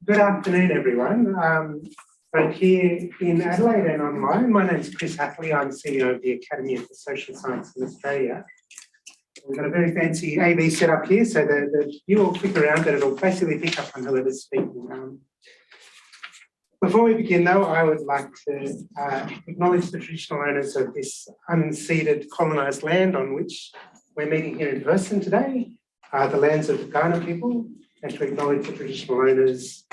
Good afternoon, everyone. Both here in Adelaide and online. My name is Chris Hathley. I'm CEO of the Academy of the Social Sciences in Australia. We've got a very fancy AV set up here, so that you all click around, but it'll basically pick up on whoever's speaking. Before we begin, though, I would like to acknowledge the traditional owners of this unceded colonised land on which we're meeting here in person today, the lands of the Kaurna people, and to acknowledge the traditional owners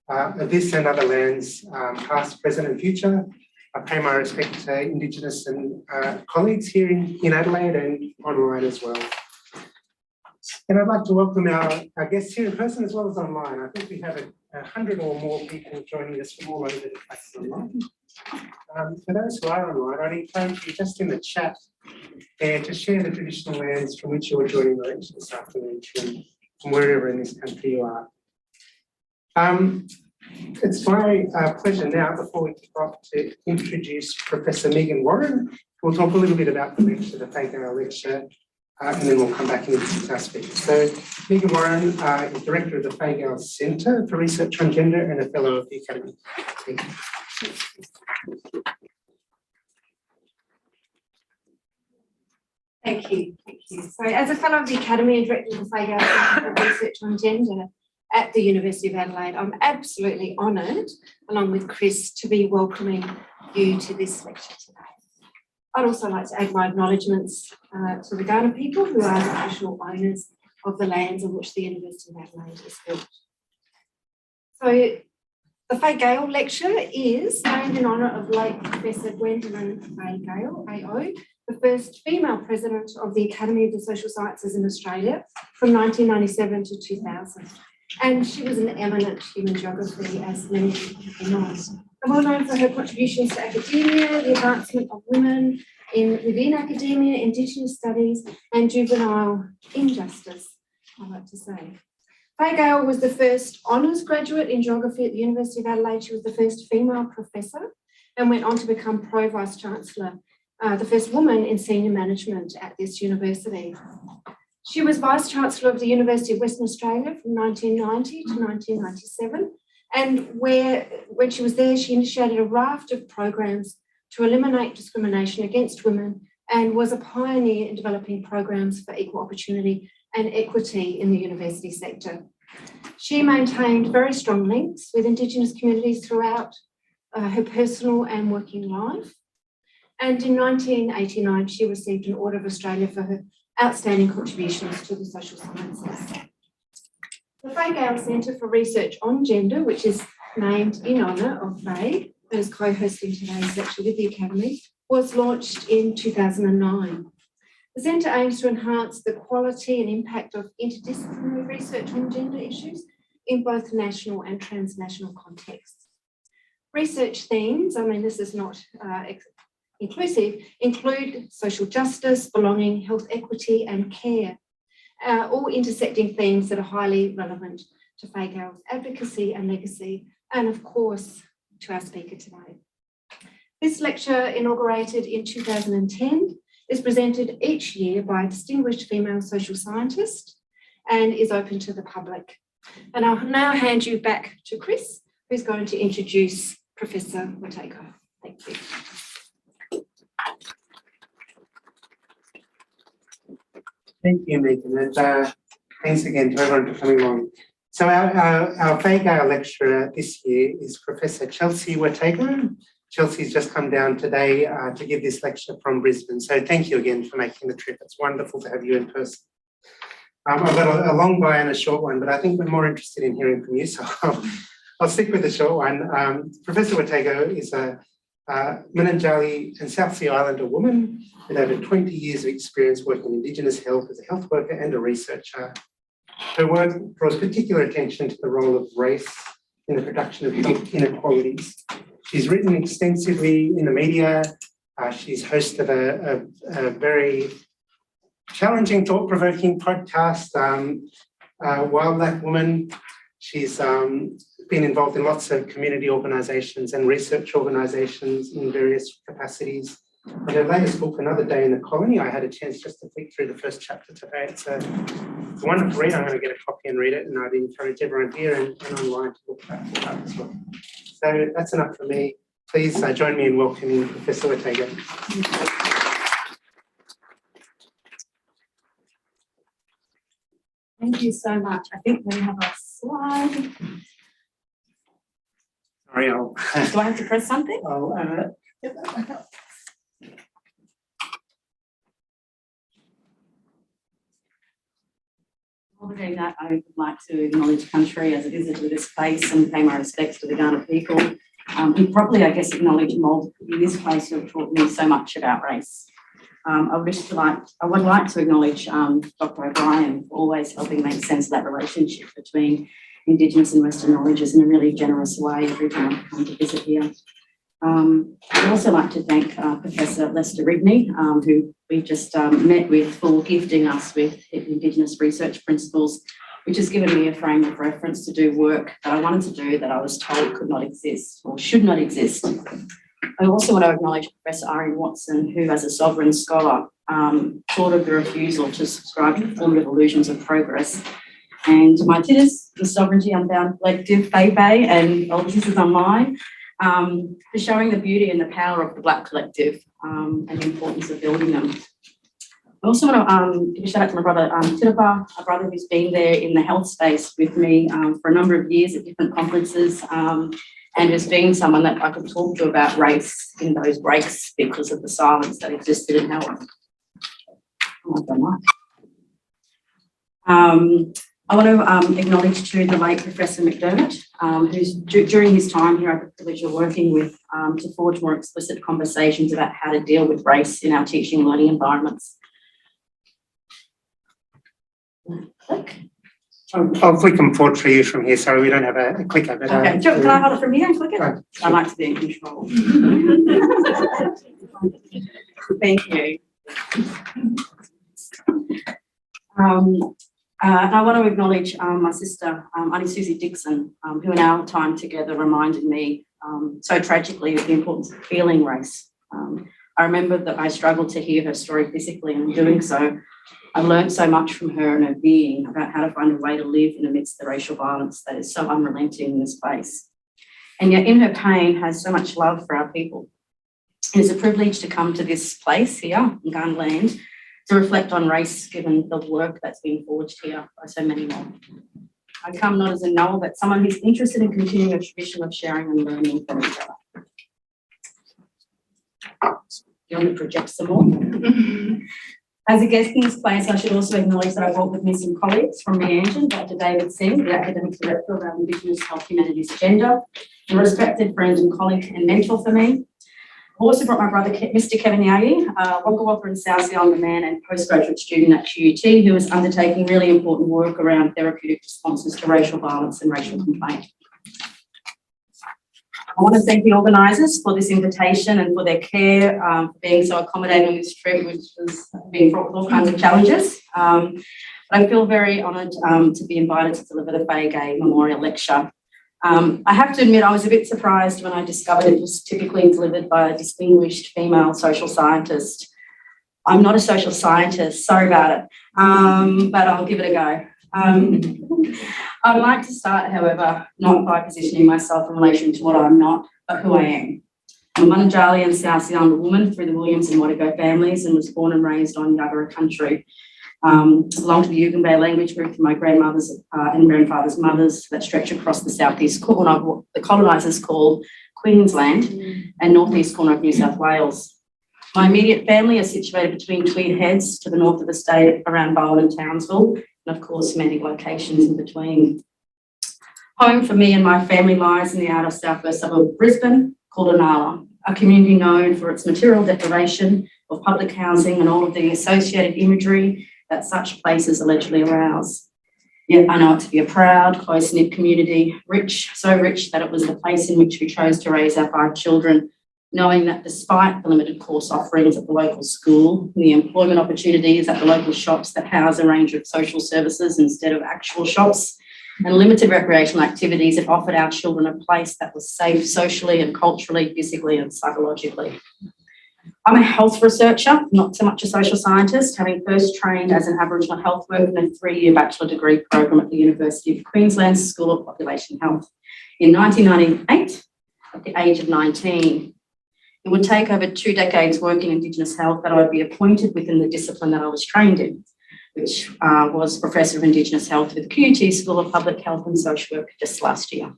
of this and other lands, past, present and future. I pay my respect to Indigenous and colleagues here in Adelaide and online as well. And I'd like to welcome our guests here in person as well as online. I think we have 100 or more people joining us from all over the place online. For those who are online, I'd encourage you just in the chat there to share the traditional lands from which you're joining the lecture this afternoon, from wherever in this country you are. It's my pleasure now, before we kick off, to introduce Professor Megan Warren. We'll talk a little bit about the lecture, the Fay Gale lecture, and then we'll come back and introduce our speakers. So Megan Warren is Director of the Fay Gale Centre for Research on Gender and a Fellow of the Academy. Thank you. Thank you. So as a Fellow of the Academy and Director of the Fay Gale Centre for Research on Gender at the University of Adelaide, I'm absolutely honoured, along with Chris, to be welcoming you to this lecture today. I'd also like to add my acknowledgements to the Kaurna people, who are the traditional owners of the lands on which the University of Adelaide is built. So the Fay Gale lecture is named in honour of late Professor Gwendolyn Fay Gale, AO, the first female president of the Academy of the Social Sciences in Australia from 1997 to 2000. And she was an eminent human geography, as many people know. And well known for her contributions to academia, the advancement of women within academia, Indigenous studies, and juvenile injustice, I like to say. Fay Gale was the first honours graduate in geography at the University of Adelaide. She was the first female professor and went on to become Pro-Vice-Chancellor, the first woman in senior management at this university. She was Vice-Chancellor of the University of Western Australia from 1990 to 1997, and when she was there, she initiated a raft of programs to eliminate discrimination against women and was a pioneer in developing programs for equal opportunity and equity in the university sector. She maintained very strong links with Indigenous communities throughout her personal and working life. And in 1989, she received an Order of Australia for her outstanding contributions to the social sciences. The Fay Gale Centre for Research on Gender, which is named in honour of Fay and is co-hosting today's lecture with the Academy, was launched in 2009. The centre aims to enhance the quality and impact of interdisciplinary research on gender issues in both national and transnational contexts. Research themes, I mean, this is not inclusive, include social justice, belonging, health equity and care, all intersecting themes that are highly relevant to Fay Gale's advocacy and legacy, and of course to our speaker today. This lecture, inaugurated in 2010, is presented each year by a distinguished female social scientist and is open to the public. And I'll now hand you back to Chris, who's going to introduce Professor Watego. Thank you. Thank you, Megan, and thanks again to everyone for coming along. So our Fay Gale lecturer this year is Professor Chelsea Watego. Chelsea's just come down today to give this lecture from Brisbane. So thank you again for making the trip. It's wonderful to have you in person. I've got a long bio and a short one, but I think we're more interested in hearing from you, so I'll stick with the short one. Professor Watego is a Munanjahli and South Sea Islander woman with over 20 years of experience working in Indigenous health as a health worker and a researcher. Her work draws particular attention to the role of race in the production of health inequalities. She's written extensively in the media. She's hosted a very challenging, thought-provoking podcast, Wild Black Woman. She's been involved in lots of community organisations and research organisations in various capacities. In her latest book, Another Day in the Colony, I had a chance just to flick through the first chapter today. It's a wonderful read. I'm going to get a copy and read it, and I'd encourage everyone here and online to look that book up as well. So that's enough for me. Please join me in welcoming Professor Watego. Thank you so much. I think we have a slide. Sorry, Do I have to press something? I'll get that back up. While we're doing that, I would like to acknowledge country as a visitor to this place and pay my respects to the Ghana people. And probably, I guess, acknowledge mould in this place who have taught me so much about race. I would like to acknowledge Dr. O'Brien for always helping make sense of that relationship between Indigenous and Western knowledges in a really generous way every time I come to visit here. I'd also like to thank Professor Lester Rodney, who we just met with, for gifting us with Indigenous research principles, which has given me a frame of reference to do work that I wanted to do that I was told could not exist or should not exist. I also want to acknowledge Professor Irene Watson, who, as a sovereign scholar, thought of the refusal to subscribe to formative illusions of progress. And my tutors, the Sovereignty Unbound Collective, Fay Gale, and all this is online, for showing the beauty and the power of the Black collective and the importance of building them. I also want to give a shout out to my brother Tirapa, a brother who's been there in the health space with me for a number of years at different conferences, and has been someone that I could talk to about race in those breaks because of the silence that existed in health. I want to acknowledge to the late Professor McDermott, who's during his time here, I had the privilege of working with to forge more explicit conversations about how to deal with race in our teaching and learning environments. Click. I'll flick them forward for you from here. Sorry, we don't have a clicker. But, okay, can I hold it from here and click it? Right. I like to be in control. Thank you. And I want to acknowledge my sister, Aunty Susie Dixon, who in our time together reminded me so tragically of the importance of feeling race. I remember that I struggled to hear her story physically, and in doing so, I learned so much from her and her being about how to find a way to live in amidst the racial violence that is so unrelenting in this place. And yet in her pain has so much love for our people. It is a privilege to come to this place here in Ghana land to reflect on race, given the work that's been forged here by so many more. I come not as a knower, but someone who's interested in continuing a tradition of sharing and learning from each other. You want to project some more? As a guest in this place, I should also acknowledge that I brought with me some colleagues from Munanjahli, Dr. David Singh, the Academic Director of our Indigenous Health Humanities agenda, a respected friend and colleague and mentor for me. I also brought my brother, Mr. Kevin Yagi, Waka Waka and South Sea Island man and postgraduate student at QUT, who is undertaking really important work around therapeutic responses to racial violence and racial complaint. I want to thank the organisers for this invitation and for their care, for being so accommodating on this trip, which has been fraught with all kinds of challenges. But I feel very honoured to be invited to deliver the Fay Gale Memorial Lecture. I have to admit I was a bit surprised when I discovered it was typically delivered by a distinguished female social scientist. I'm not a social scientist, sorry about it, but I'll give it a go. I'd like to start, however, not by positioning myself in relation to what I'm not, but who I am. I'm a Munanjahli and South Sea Island woman through the Williams and Watego families and was born and raised on Wangarra country. Belonged to the Yugambeh language group from my grandmother's and grandfather's mothers that stretch across the southeast corner of what the colonisers call Queensland and northeast corner of New South Wales. My immediate family is situated between Tweed Heads to the north of the state around Bowen and Townsville, and of course many locations in between. Home for me and my family lies in the outer southwest suburb of Brisbane called Inala, a community known for its material deprivation of public housing and all of the associated imagery that such places allegedly arouse. Yet I know it to be a proud, close-knit community, rich, so rich that it was the place in which we chose to raise our 5 children, knowing that despite the limited course offerings at the local school, the employment opportunities at the local shops that house a range of social services instead of actual shops, and limited recreational activities, it offered our children a place that was safe socially and culturally, physically and psychologically. I'm a health researcher, not so much a social scientist, having first trained as an Aboriginal health worker in a 3-year bachelor degree program at the University of Queensland School of Population Health in 1998 at the age of 19. It would take over 2 decades working in Indigenous health that I would be appointed within the discipline that I was trained in, which was Professor of Indigenous Health with the QUT School of Public Health and Social Work just last year.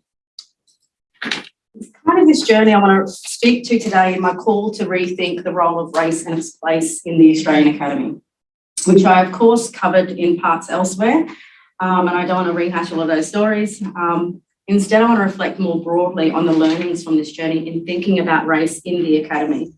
Part of this journey I want to speak to today in my call to rethink the role of race and its place in the Australian Academy, which I, of course, covered in parts elsewhere, and I don't want to rehash all of those stories. Instead, I want to reflect more broadly on the learnings from this journey in thinking about race in the Academy,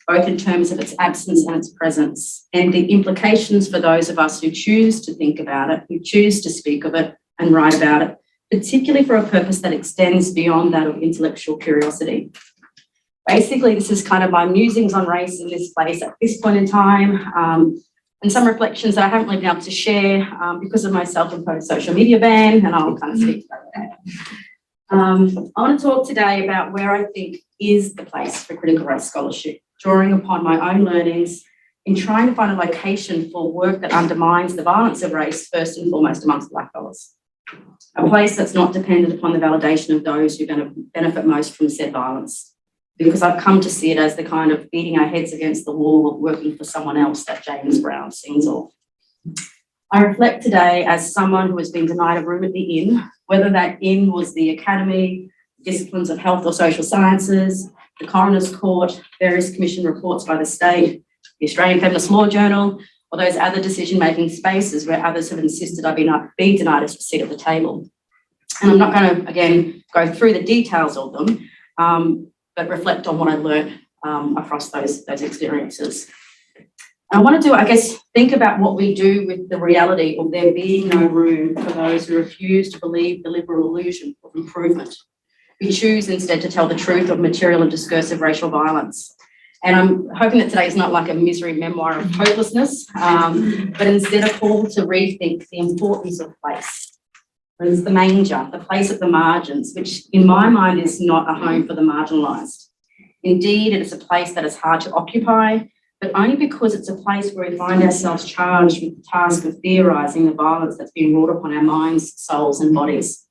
both in terms of its absence and its presence, and the implications for those of us who choose to think about it, who choose to speak of it and write about it, particularly for a purpose that extends beyond that of intellectual curiosity. Basically, this is kind of my musings on race in this place at this point in time, and some reflections that I haven't really been able to share because of my self-imposed social media ban, and I'll kind of speak about that. I want to talk today about where I think is the place for critical race scholarship, drawing upon my own learnings in trying to find a location for work that undermines the violence of race first and foremost amongst Black fellas. A place that's not dependent upon the validation of those who benefit most from said violence. Because I've come to see it as the kind of beating our heads against the wall of working for someone else that James Brown sings of. I reflect today as someone who has been denied a room at the inn, whether that inn was the Academy, disciplines of health or social sciences, the Coroner's Court, various commission reports by the state, the Australian Feminist Law Journal, or those other decision-making spaces where others have insisted I be denied a seat at the table. And I'm not going to, again, go through the details of them, but reflect on what I learned across those experiences. And I want to I guess, think about what we do with the reality of there being no room for those who refuse to believe the liberal illusion of improvement. We choose instead to tell the truth of material and discursive racial violence. And I'm hoping that today is not like a misery memoir of hopelessness, but instead a call to rethink the importance of place. It's the manger, the place at the margins, which in my mind is not a home for the marginalised. Indeed, it is a place that is hard to occupy, but only because it's a place where we find ourselves charged with the task of theorising the violence that's been wrought upon our minds, souls and bodies.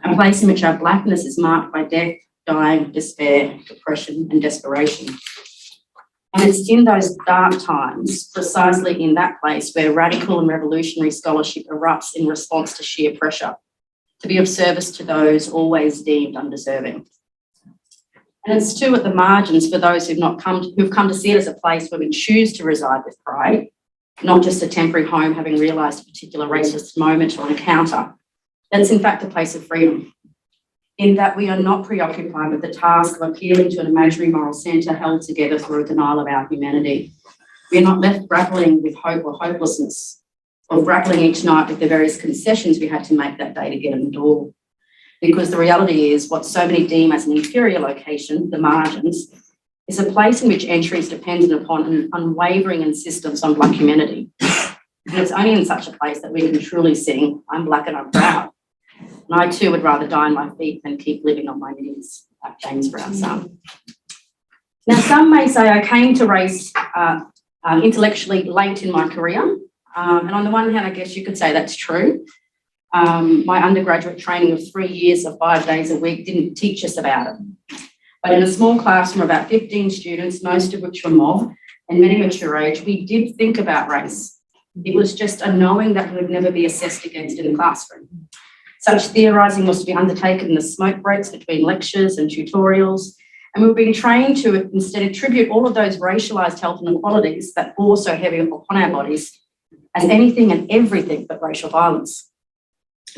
A place in which our blackness is marked by death, dying, despair, depression and desperation. And it's in those dark times, precisely in that place, where radical and revolutionary scholarship erupts in response to sheer pressure, to be of service to those always deemed undeserving. And it's too at the margins for those who've come to see it as a place where we choose to reside with pride, not just a temporary home having realised a particular racist moment or encounter. That's in fact a place of freedom, in that we are not preoccupied with the task of appealing to an imaginary moral centre held together through a denial of our humanity. We are not left grappling with hope or hopelessness, or grappling each night with the various concessions we had to make that day to get in the door. Because the reality is what so many deem as an inferior location, the margins, is a place in which entry is dependent upon an unwavering insistence on Black humanity. And it's only in such a place that we can truly sing, "I'm Black and I'm proud." And I too would rather die on my feet than keep living on my knees, like James Brown sung. Now, some may say I came to race intellectually late in my career. And on the one hand, I guess you could say that's true. My undergraduate training of 3 years of 5 days a week didn't teach us about it. But in a small class from about 15 students, most of which were mob and many mature age, we did think about race. It was just a knowing that we would never be assessed against in the classroom. Such theorising was to be undertaken in the smoke breaks between lectures and tutorials, and we were being trained to instead attribute all of those racialised health inequalities that bore so heavy upon our bodies as anything and everything but racial violence.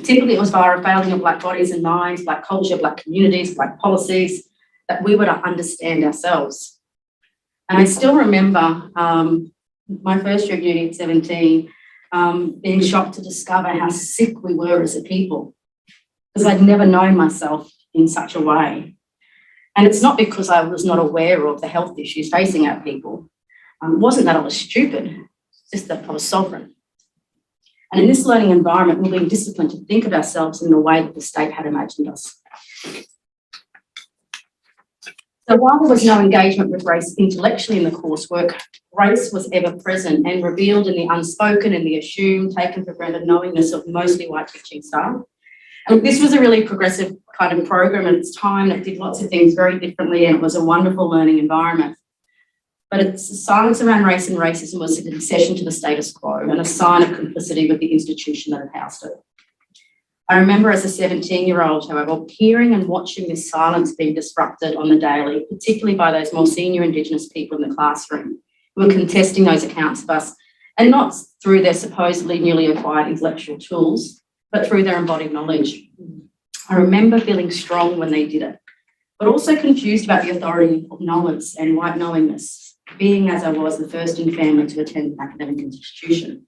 Typically, it was via a failing of Black bodies and minds, Black culture, Black communities, Black policies, that we were to understand ourselves. And I still remember my first year of uni at 17, being shocked to discover how sick we were as a people, because I'd never known myself in such a way. And it's not because I was not aware of the health issues facing our people. It wasn't that I was stupid, it's just that I was sovereign. And in this learning environment, we're being disciplined to think of ourselves in the way that the state had imagined us. So while there was no engagement with race intellectually in the coursework, race was ever present and revealed in the unspoken and the assumed, taken for granted knowingness of mostly white teaching staff. And this was a really progressive kind of program at its time that did lots of things very differently, and it was a wonderful learning environment. But its silence around race and racism was a concession to the status quo and a sign of complicity with the institution that had housed it. I remember as a 17-year-old, however, hearing and watching this silence being disrupted on the daily, particularly by those more senior Indigenous people in the classroom who were contesting those accounts of us, and not through their supposedly newly acquired intellectual tools, but through their embodied knowledge. I remember feeling strong when they did it, but also confused about the authority of knowledge and white knowingness, being as I was the first in family to attend an academic institution.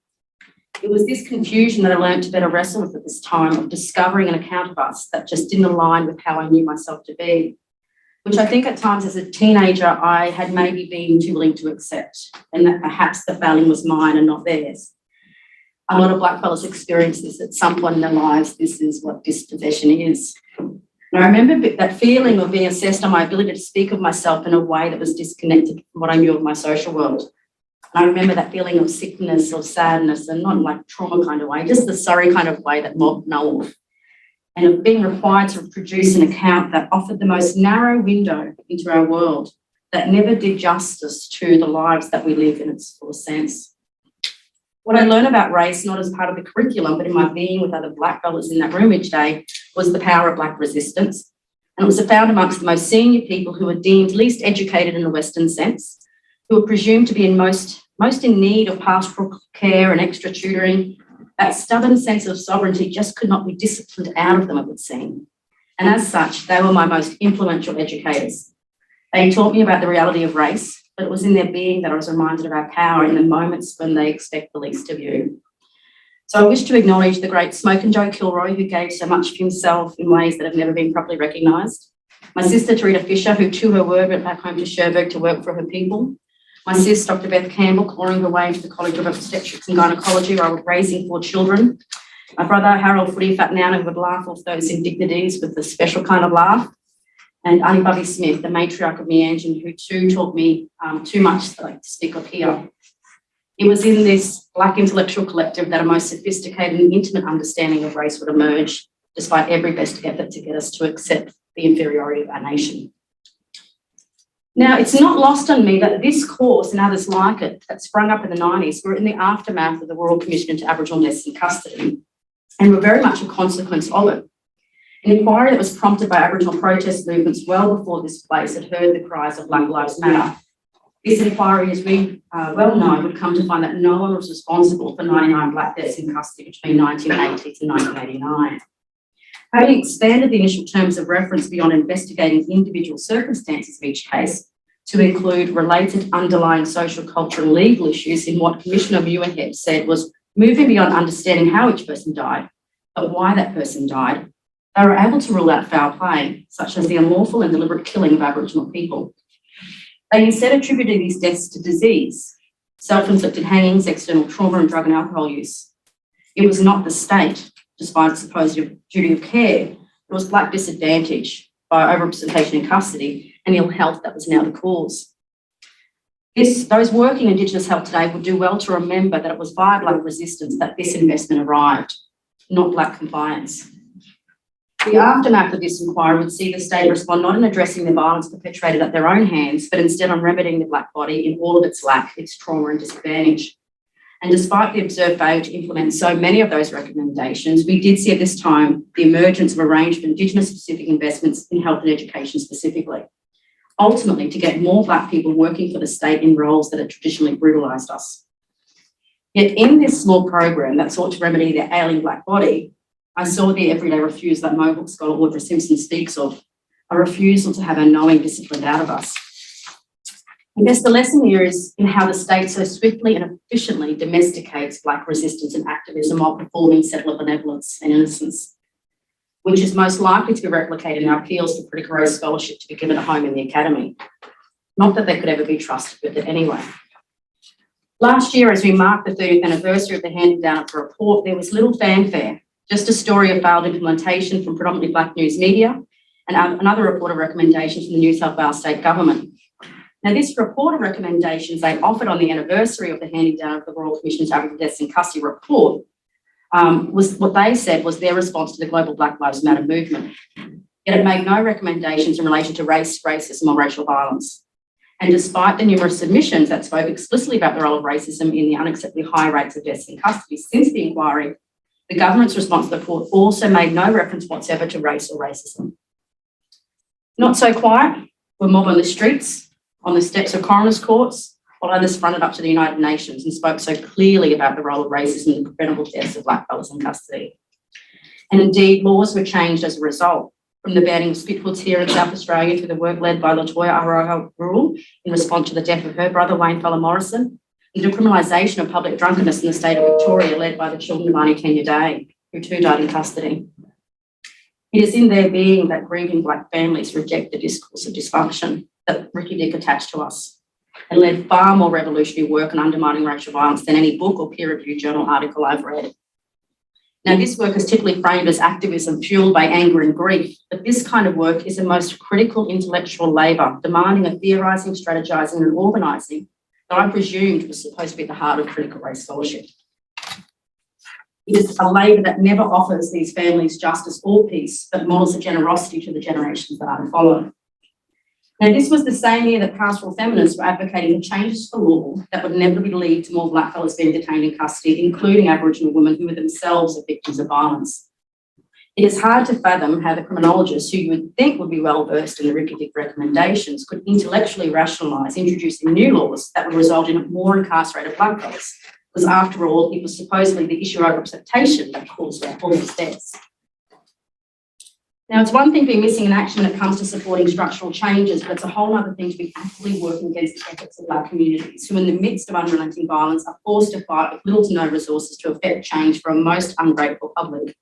It was this confusion that I learned to better wrestle with at this time of discovering an account of us that just didn't align with how I knew myself to be, which I think at times as a teenager I had maybe been too willing to accept, and that perhaps the failing was mine and not theirs. A lot of blackfellas experience this at some point in their lives. This is what dispossession is. And I remember that feeling of being assessed on my ability to speak of myself in a way that was disconnected from what I knew of my social world. I remember that feeling of sickness or sadness, and not like trauma kind of way, just the sorry kind of way that mob know of. And of being required to produce an account that offered the most narrow window into our world, that never did justice to the lives that we live in its full sense. What I learned about race, not as part of the curriculum, but in my being with other black fellas in that room each day, was the power of black resistance. And it was found amongst the most senior people who were deemed least educated in the Western sense, who were presumed to be most in need of pastoral care and extra tutoring. That stubborn sense of sovereignty just could not be disciplined out of them, it would seem. And as such, they were my most influential educators. They taught me about the reality of race, but it was in their being that I was reminded of our power in the moments when they expect the least of you. So I wish to acknowledge the great Smoke and Joe Kilroy, who gave so much of himself in ways that have never been properly recognised. My sister, Tarita Fisher, who to her word went back home to Cherbourg to work for her people. My sister, Dr. Beth Campbell, clawing her way into the College of Obstetrics and Gynecology, where I was raising 4 children. My brother, Harold Footy Fatnana, who would laugh off those indignities with a special kind of laugh. And Aunty Bubby Smith, the matriarch of Munanjahli, who too taught me too much to speak of here. It was in this Black intellectual collective that a most sophisticated and intimate understanding of race would emerge, despite every best effort to get us to accept the inferiority of our nation. Now, it's not lost on me that this course and others like it that sprung up in the 90s were in the aftermath of the Royal Commission into Aboriginal Deaths in Custody, and were very much a consequence of it. An inquiry that was prompted by Aboriginal protest movements well before this place had heard the cries of Black Lives Matter. This inquiry, as we well know, would come to find that no one was responsible for 99 Black deaths in custody between 1980 to 1989. Having expanded the initial terms of reference beyond investigating individual circumstances of each case to include related underlying social, cultural and legal issues in what Commissioner Muirhead said was moving beyond understanding how each person died, but why that person died, they were able to rule out foul play, such as the unlawful and deliberate killing of Aboriginal people. They instead attributed these deaths to disease, self-inflicted hangings, external trauma and drug and alcohol use. It was not the state, despite its supposed duty of care. It was Black disadvantage by overrepresentation in custody and ill health that was now the cause. Those working Indigenous health today would do well to remember that it was via Black resistance that this investment arrived, not Black compliance. The aftermath of this inquiry would see the state respond not in addressing the violence perpetrated at their own hands, but instead on remedying the Black body in all of its lack, its trauma and disadvantage. And despite the observed failure to implement so many of those recommendations, we did see at this time the emergence of a range of Indigenous-specific investments in health and education specifically, ultimately to get more Black people working for the state in roles that had traditionally brutalised us. Yet in this small program that sought to remedy the ailing Black body, I saw the everyday refusal that Mohawk scholar Audra Simpson speaks of, a refusal to have our knowing disciplined out of us. I guess the lesson here is in how the state so swiftly and efficiently domesticates Black resistance and activism while performing settler benevolence and innocence, which is most likely to be replicated in our appeals for critical race scholarship to be given a home in the academy. Not that they could ever be trusted with it anyway. Last year, as we marked the 30th anniversary of the handing down of the report, there was little fanfare, just a story of failed implementation from predominantly Black news media and another report of recommendations from the New South Wales State Government. Now, this report of recommendations they offered on the anniversary of the handing down of the Royal Commission's Aboriginal Deaths in Custody report was what they said was their response to the global Black Lives Matter movement. Yet it made no recommendations in relation to race, racism or racial violence. And despite the numerous submissions that spoke explicitly about the role of racism in the unacceptably high rates of deaths in custody since the inquiry, the government's response to the report also made no reference whatsoever to race or racism. Not so quiet were mob on the streets, on the steps of coroners' courts, while others fronted up to the United Nations and spoke so clearly about the role of racism in the preventable deaths of blackfellas in custody. And indeed, laws were changed as a result, from the banning of spitfoods here in South Australia to the work led by Latoya Rule in response to the death of her brother Wayne Fella Morrison, and decriminalisation of public drunkenness in the state of Victoria led by the children of Aunty Kenya Day, who too died in custody. It is in their being that grieving Black families reject the discourse of dysfunction that Ricky Dick attached to us and led far more revolutionary work on undermining racial violence than any book or peer-reviewed journal article I've read. Now, this work is typically framed as activism fueled by anger and grief, but this kind of work is the most critical intellectual labour, demanding a theorising, strategising and organising that I presumed was supposed to be at the heart of critical race scholarship. It is a labour that never offers these families justice or peace, but models a generosity to the generations that are to follow. Now, this was the same year that pastoral feminists were advocating changes to the law that would inevitably lead to more blackfellas being detained in custody, including Aboriginal women who were themselves victims of violence. It is hard to fathom how the criminologists, who you would think would be well versed in the Ricky Dick recommendations, could intellectually rationalise introducing new laws that would result in more incarcerated blackfellas, because after all, it was supposedly the issue of representation that caused all these deaths. Now, it's one thing to be missing in action when it comes to supporting structural changes, but it's a whole other thing to be actively working against the efforts of Black communities who, in the midst of unrelenting violence, are forced to fight with little to no resources to effect change for a most ungrateful public.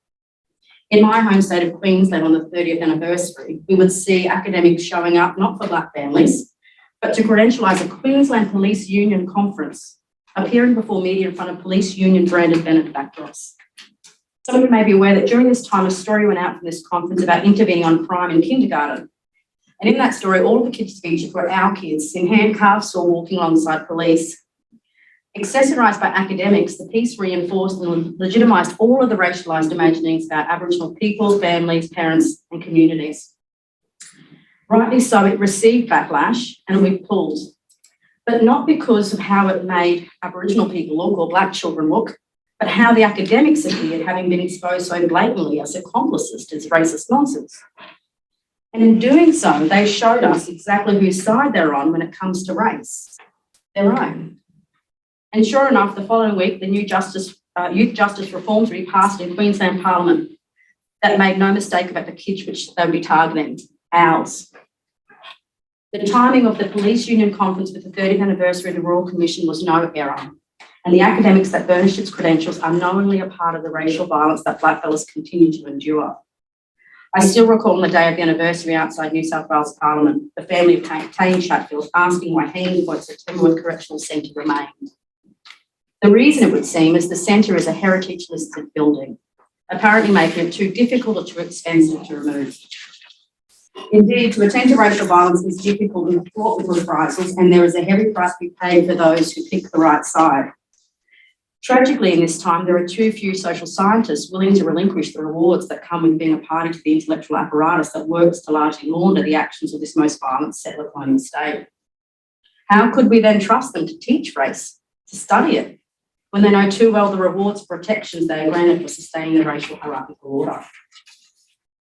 In my home state of Queensland on the 30th anniversary, we would see academics showing up not for Black families, but to credentialise a Queensland Police Union conference, appearing before media in front of police union branded Bennett backdrops. Some of you may be aware that during this time, a story went out from this conference about intervening on crime in kindergarten. And in that story, all of the kids featured were our kids in handcuffs or walking alongside police. Accessorised by academics, the piece reinforced and legitimised all of the racialised imaginings about Aboriginal people, families, parents and communities. Rightly so, it received backlash and we pulled, but not because of how it made Aboriginal people look or Black children look, but how the academics appeared, having been exposed so blatantly as accomplices to this racist nonsense. And in doing so, they showed us exactly whose side they're on when it comes to race, their own. And sure enough, the following week, the new Youth Justice Reforms Bill passed in Queensland Parliament that made no mistake about the kids which they would be targeting, ours. The timing of the police union conference with the 30th anniversary of the Royal Commission was no error. And the academics that burnished its credentials are knowingly a part of the racial violence that blackfellas continue to endure. I still recall on the day of the anniversary outside New South Wales Parliament, the family of Tane Chatfield asking why Hanging Points at Timberwood Correctional Centre remained. The reason it would seem is the centre is a heritage listed building, apparently making it too difficult or too expensive to remove. Indeed, to attend to racial violence is difficult and fraught with reprisals, and there is a heavy price to be paid for those who pick the right side. Tragically, in this time, there are too few social scientists willing to relinquish the rewards that come with being a party to the intellectual apparatus that works to largely launder the actions of this most violent settler colonial state. How could we then trust them to teach race, to study it, when they know too well the rewards, protections they are granted for sustaining the racial hierarchical order?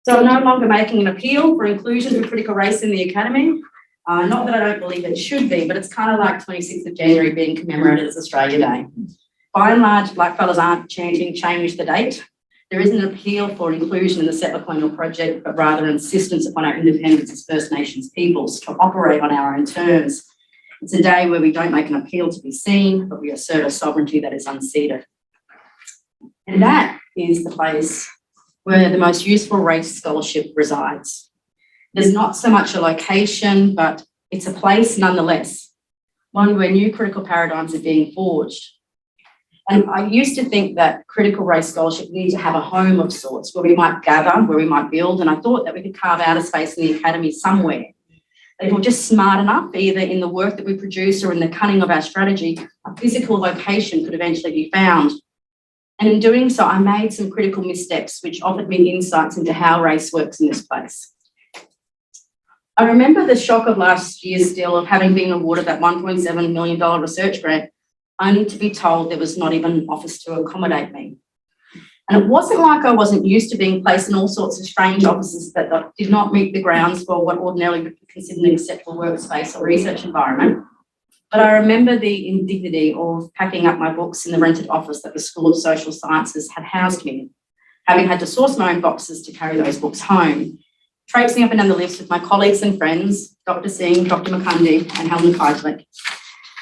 So I'm no longer making an appeal for inclusion of critical race in the academy. Not that I don't believe it should be, but it's kind of like 26th of January being commemorated as Australia Day. By and large, blackfellas aren't chanting change the date. There isn't an appeal for inclusion in the settler colonial project, but rather an insistence upon our independence as First Nations peoples to operate on our own terms. It's a day where we don't make an appeal to be seen, but we assert a sovereignty that is unceded. And that is the place where the most useful race scholarship resides. There's not so much a location, but it's a place nonetheless, one where new critical paradigms are being forged. And I used to think that critical race scholarship needed to have a home of sorts where we might gather, where we might build, and I thought that we could carve out a space in the academy somewhere. That if we're just smart enough, either in the work that we produce or in the cunning of our strategy, a physical location could eventually be found. And in doing so, I made some critical missteps which offered me insights into how race works in this place. I remember the shock of last year still of having been awarded that $1.7 million research grant, only to be told there was not even an office to accommodate me. And it wasn't like I wasn't used to being placed in all sorts of strange offices that did not meet the grounds for what ordinarily would be considered an acceptable workspace or research environment. But I remember the indignity of packing up my books in the rented office that the School of Social Sciences had housed me in, having had to source my own boxes to carry those books home, traipsing up and down the list with my colleagues and friends, Dr. Singh, Dr. Mukundi, and Helen Keitlich.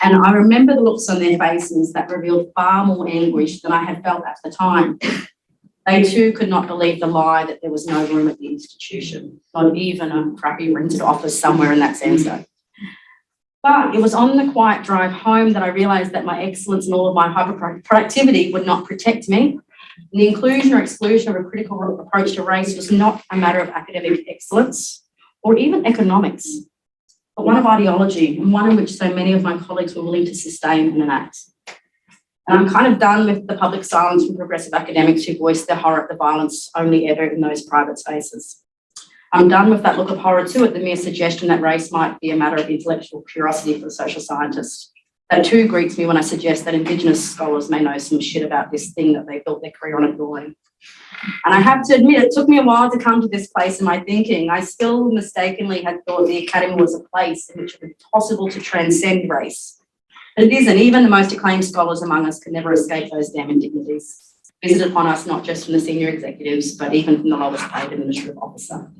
And I remember the looks on their faces that revealed far more anguish than I had felt at the time. They too could not believe the lie that there was no room at the institution, not even a crappy rented office somewhere in that sandstone. But it was on the quiet drive home that I realised that my excellence and all of my hyper-productivity would not protect me. And the inclusion or exclusion of a critical approach to race was not a matter of academic excellence or even economics, but one of ideology, and one in which so many of my colleagues were willing to sustain and enact. And I'm kind of done with the public silence from progressive academics who voice their horror at the violence only ever in those private spaces. I'm done with that look of horror too at the mere suggestion that race might be a matter of intellectual curiosity for the social scientist. That too greets me when I suggest that Indigenous scholars may know some shit about this thing that they built their career on ignoring. And I have to admit, it took me a while to come to this place in my thinking. I still mistakenly had thought the academy was a place in which it would be possible to transcend race. But it isn't. Even the most acclaimed scholars among us can never escape those damn indignities, visited upon us not just from the senior executives, but even from the lowest paid administrative officer.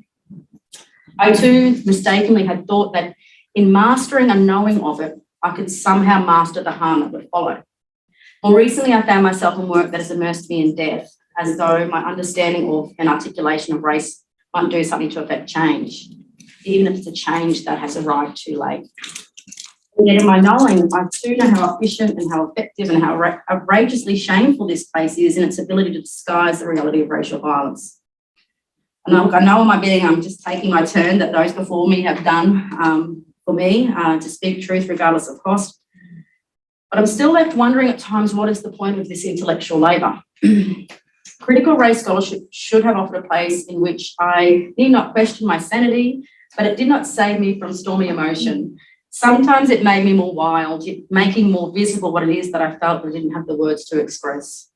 I too mistakenly had thought that in mastering a knowing of it, I could somehow master the harm that would follow. More recently, I found myself in work that has immersed me in death, as though my understanding of and articulation of race might do something to affect change, even if it's a change that has arrived too late. And yet in my knowing, I too know how efficient and how effective and how outrageously shameful this place is in its ability to disguise the reality of racial violence. And look, I know in my bidding, I'm just taking my turn that those before me have done for me to speak truth regardless of cost. But I'm still left wondering at times, what is the point of this intellectual labour? Critical race scholarship should have offered a place in which I need not question my sanity, but it did not save me from stormy emotion. Sometimes it made me more wild, making more visible what it is that I felt but didn't have the words to express.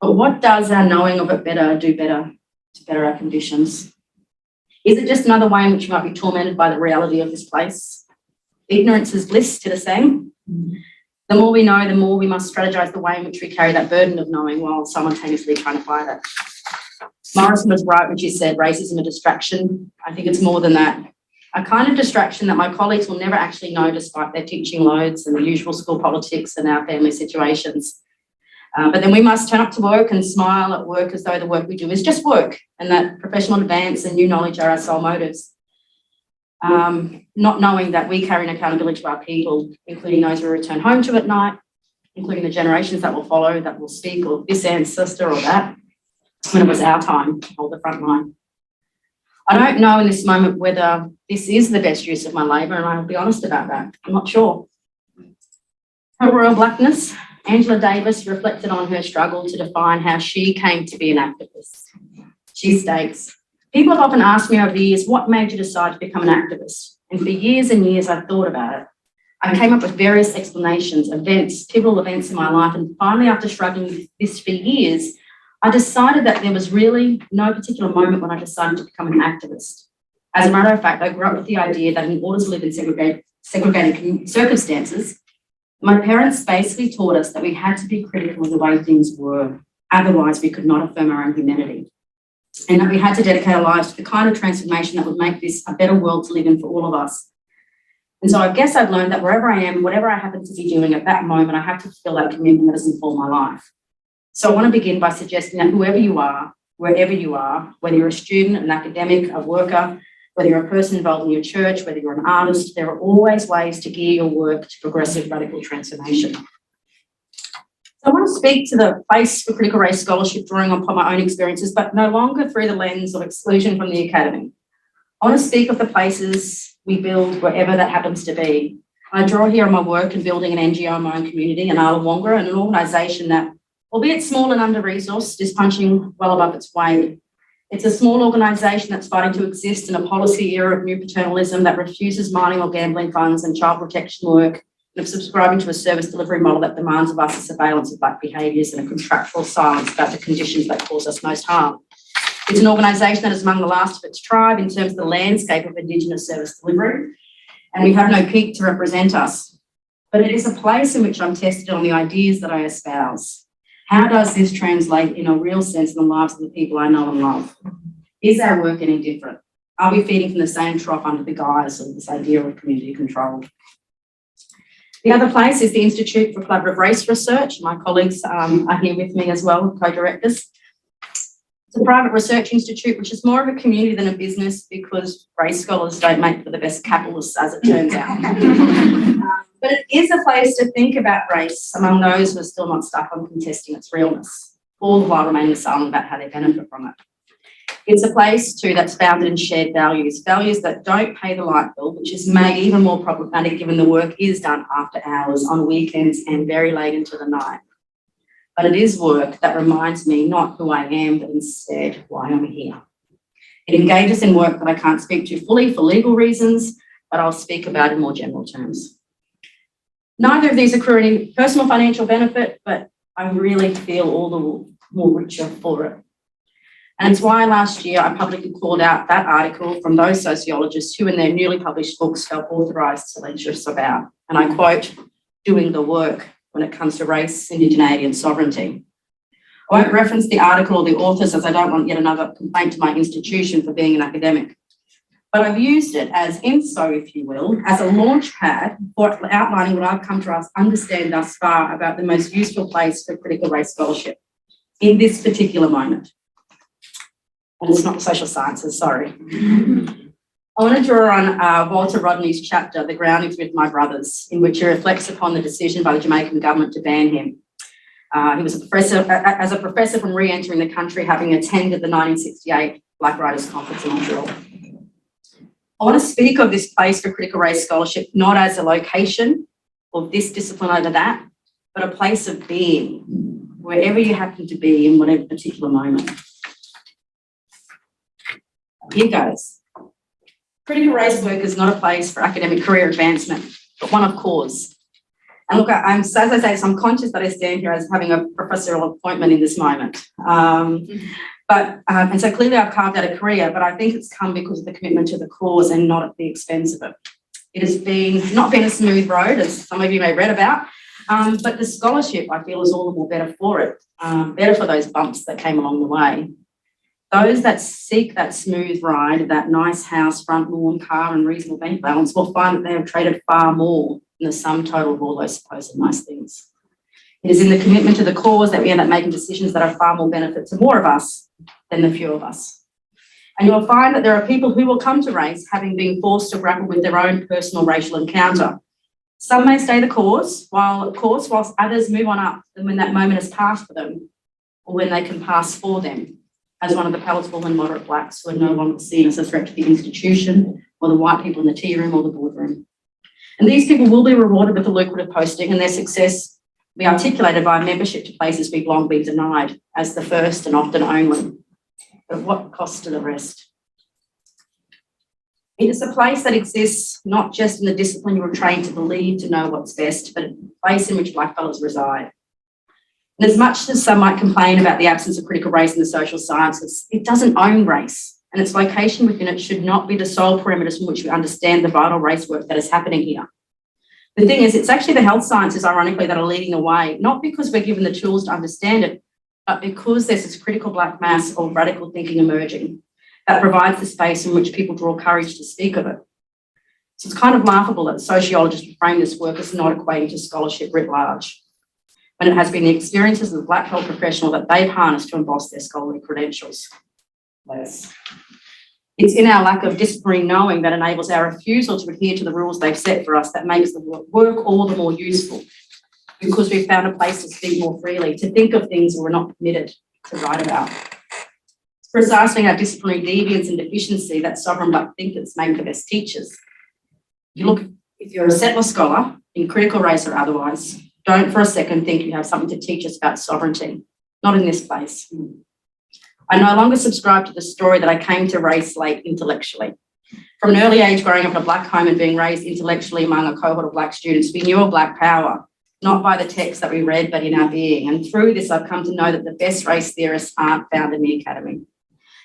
But what does our knowing of it do better to better our conditions? Is it just another way in which we might be tormented by the reality of this place? Ignorance is bliss, to the same. The more we know, the more we must strategise the way in which we carry that burden of knowing while simultaneously trying to fight it. Morrison was right when she said racism a distraction. I think it's more than that. A kind of distraction that my colleagues will never actually know despite their teaching loads and the usual school politics and our family situations. But then we must turn up to work and smile at work as though the work we do is just work and that professional advance and new knowledge are our sole motives. Not knowing that we carry an accountability to our people, including those we return home to at night, including the generations that will follow, that will speak of this ancestor or that, when it was our time to hold the front line. I don't know in this moment whether this is the best use of my labour, and I'll be honest about that. I'm not sure. Her royal blackness, Angela Davis reflected on her struggle to define how she came to be an activist. She states, "People have often asked me over the years, what made you decide to become an activist? And for years and years, I've thought about it. I came up with various explanations, events, pivotal events in my life, and finally, after struggling with this for years, I decided that there was really no particular moment when I decided to become an activist. As a matter of fact, I grew up with the idea that in order to live in segregated circumstances, my parents basically taught us that we had to be critical of the way things were. Otherwise, we could not affirm our own humanity. And that we had to dedicate our lives to the kind of transformation that would make this a better world to live in for all of us. And so I guess I've learned that wherever I am, whatever I happen to be doing at that moment, I have to fulfill that commitment that has informed my life. So I want to begin by suggesting that whoever you are, wherever you are, whether you're a student, an academic, a worker, whether you're a person involved in your church, whether you're an artist, there are always ways to gear your work to progressive radical transformation. So I want to speak to the place for critical race scholarship, drawing upon my own experiences, but no longer through the lens of exclusion from the academy. I want to speak of the places we build wherever that happens to be. I draw here on my work in building an NGO in my own community, Inala Wangarra, and an organisation that, albeit small and under-resourced, is punching well above its weight. It's a small organisation that's fighting to exist in a policy era of new paternalism that refuses mining or gambling funds and child protection work, and of subscribing to a service delivery model that demands of us a surveillance of black behaviours and a contractual silence about the conditions that cause us most harm. It's an organisation that is among the last of its tribe in terms of the landscape of Indigenous service delivery, and we have no peak to represent us. But it is a place in which I'm tested on the ideas that I espouse. How does this translate in a real sense in the lives of the people I know and love? Is our work any different? Are we feeding from the same trough under the guise of this idea of community control? The other place is the Institute for Collaborative Race Research. My colleagues are here with me as well, co-directors. It's a private research institute, which is more of a community than a business because race scholars don't make for the best capitalists, as it turns out. But it is a place to think about race among those who are still not stuck on contesting its realness, all the while remaining silent about how they benefit from it. It's a place too that's founded in shared values, values that don't pay the light bill, which is made even more problematic given the work is done after hours, on weekends and very late into the night. But it is work that reminds me not who I am, but instead why I'm here. It engages in work that I can't speak to fully for legal reasons, but I'll speak about in more general terms. Neither of these accrue any personal financial benefit, but I really feel all the more richer for it. And it's why last year I publicly called out that article from those sociologists who in their newly published books felt authorised to lecture us about, and I quote, doing the work when it comes to race, indigeneity and sovereignty. I won't reference the article or the authors as I don't want yet another complaint to my institution for being an academic, but I've used it as INSO, if you will, as a launch pad for outlining what I've come to understand thus far about the most useful place for critical race scholarship in this particular moment. And it's not social sciences, sorry. I want to draw on Walter Rodney's chapter, The Groundings with My Brothers, in which he reflects upon the decision by the Jamaican government to ban him. He was a professor from re-entering the country, having attended the 1968 Black Writers' Conference in Montreal. I want to speak of this place for critical race scholarship not as a location of this discipline over that, but a place of being, wherever you happen to be in whatever particular moment. Here goes. Critical race work is not a place for academic career advancement, but one of cause. And look, as I say, I'm conscious that I stand here as having a professorial appointment in this moment. And so clearly I've carved out a career, but I think it's come because of the commitment to the cause and not at the expense of it. It has not been a smooth road, as some of you may have read about, but the scholarship I feel is all the more better for it, better for those bumps that came along the way. Those that seek that smooth ride, that nice house, front lawn, car and reasonable bank balance will find that they have traded far more than the sum total of all those supposed nice things. It is in the commitment to the cause that we end up making decisions that are far more benefit to more of us than the few of us. And you'll find that there are people who will come to race having been forced to grapple with their own personal racial encounter. Some may stay the course, whilst others move on up and when that moment has passed for them, or when they can pass for them, as one of the palatable and moderate blacks who are no longer seen as a threat to the institution or the white people in the tea room or the boardroom. And these people will be rewarded with a lucrative posting and their success will be articulated by membership to places we've long been denied as the first and often only. But at what cost to the rest? It is a place that exists not just in the discipline you were trained to believe to know what's best, but a place in which blackfellas reside. And as much as some might complain about the absence of critical race in the social sciences, it doesn't own race, and its location within it should not be the sole parameters from which we understand the vital race work that is happening here. The thing is, it's actually the health sciences, ironically, that are leading the way, not because we're given the tools to understand it, but because there's this critical black mass of radical thinking emerging that provides the space in which people draw courage to speak of it. So it's kind of laughable that sociologists would frame this work as not equating to scholarship writ large, when it has been the experiences of the black health professional that they've harnessed to emboss their scholarly credentials. Less. It's in our lack of disciplinary knowing that enables our refusal to adhere to the rules they've set for us that makes the work all the more useful. because we found a place to speak more freely, to think of things we were not permitted to write about. It's precisely our disciplinary deviance and deficiency that sovereign black thinkers make the best teachers. You look, if you're a settler scholar, in critical race or otherwise, don't for a second think you have something to teach us about sovereignty. Not in this place. I no longer subscribe to the story that I came to race late intellectually. From an early age, growing up in a black home and being raised intellectually among a cohort of black students, we knew of black power, not by the text that we read, but in our being. And through this, I've come to know that the best race theorists aren't found in the academy.